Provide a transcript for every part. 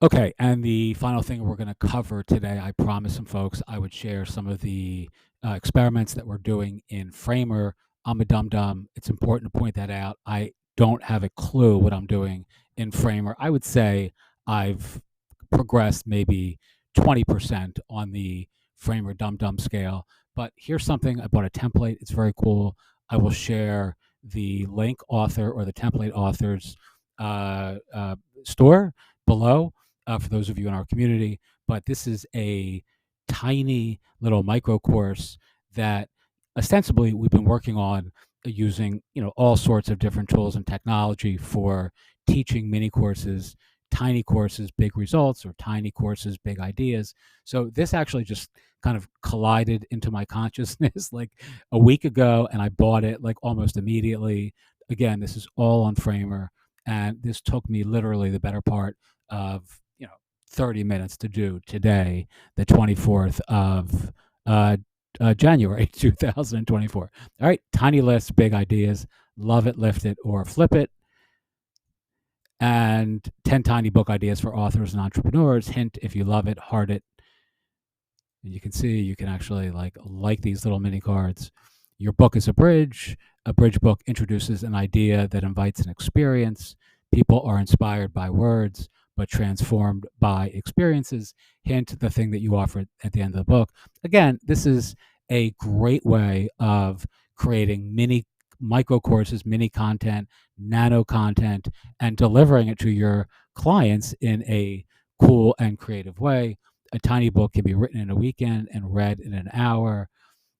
Okay, and the final thing we're going to cover today, I promised some folks I would share some of the experiments that we're doing in Framer. I'm a dum dum. It's important to point that out. I don't have a clue what I'm doing in Framer. I would say I've progressed maybe 20% on the Framer dum dum scale. But here's something. I bought a template. It's very cool. I will share the link author or the template author's store below for those of you in our community. But this is a tiny little micro course that ostensibly we've been working on using all sorts of different tools and technology for teaching mini courses, tiny courses, big results, or tiny courses, big ideas. So this actually just kind of collided into my consciousness like a week ago, and I bought it like almost immediately. Again, this is all on Framer, and this took me literally the better part of 30 minutes to do today, the 24th of uh, January 2024. All right, tiny list, big ideas. Love it, lift it, or flip it. And 10 tiny book ideas for authors and entrepreneurs. Hint, if you love it, heart it. And you can see you can actually like these little mini cards. Your book is a bridge. A bridge book introduces an idea that invites an experience. People are inspired by words, but transformed by experiences. Hint, the thing that you offer at the end of the book. Again, this is a great way of creating mini micro courses, mini content, nano content, and delivering it to your clients in a cool and creative way. A tiny book can be written in a weekend and read in an hour.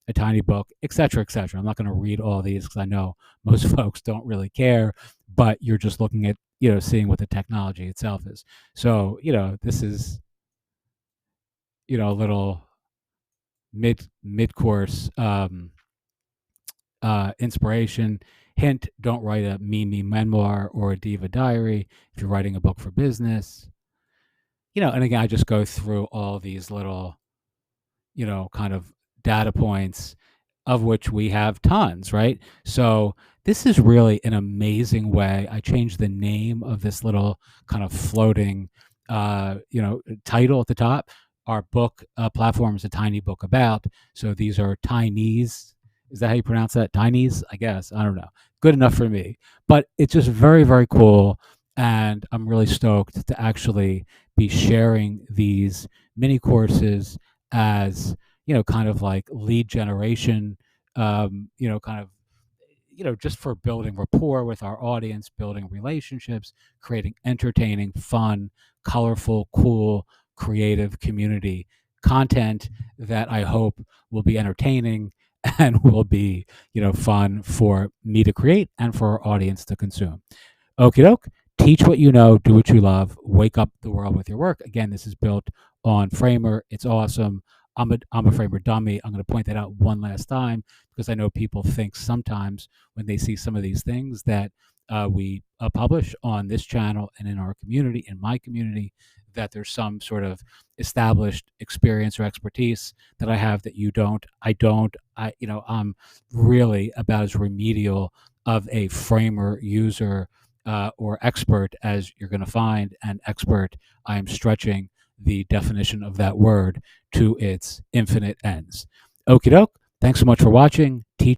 A tiny book, et cetera, et cetera. I'm not going to read all these because I know most folks don't really care, but you're just looking at, seeing what the technology itself is. So, this is, a little mid course inspiration. Hint, don't write a me memoir or a diva diary if you're writing a book for business. And again, I just go through all these little, kind of data points, of which we have tons, right? So this is really an amazing way. I changed the name of this little kind of floating, title at the top. Our book platform is a tiny book about. So these are tinies. Is that how you pronounce that? Tinies, I guess. I don't know. Good enough for me. But it's just very, very cool. And I'm really stoked to actually be sharing these mini courses as kind of like lead generation, kind of, just for building rapport with our audience, building relationships, creating entertaining, fun, colorful, cool, creative community content that I hope will be entertaining and will be, fun for me to create and for our audience to consume. Okie doke. Teach what you know, do what you love, wake up the world with your work. Again, this is built on Framer. It's awesome. I'm a Framer dummy. I'm going to point that out one last time because I know people think sometimes when they see some of these things that we publish on this channel and in our community, in my community, that there's some sort of established experience or expertise that I have that you don't. I don't. I'm really about as remedial of a Framer user or expert as you're going to find. And expert, I am stretching the definition of that word to its infinite ends. Okie doke. Thanks so much for watching. Teach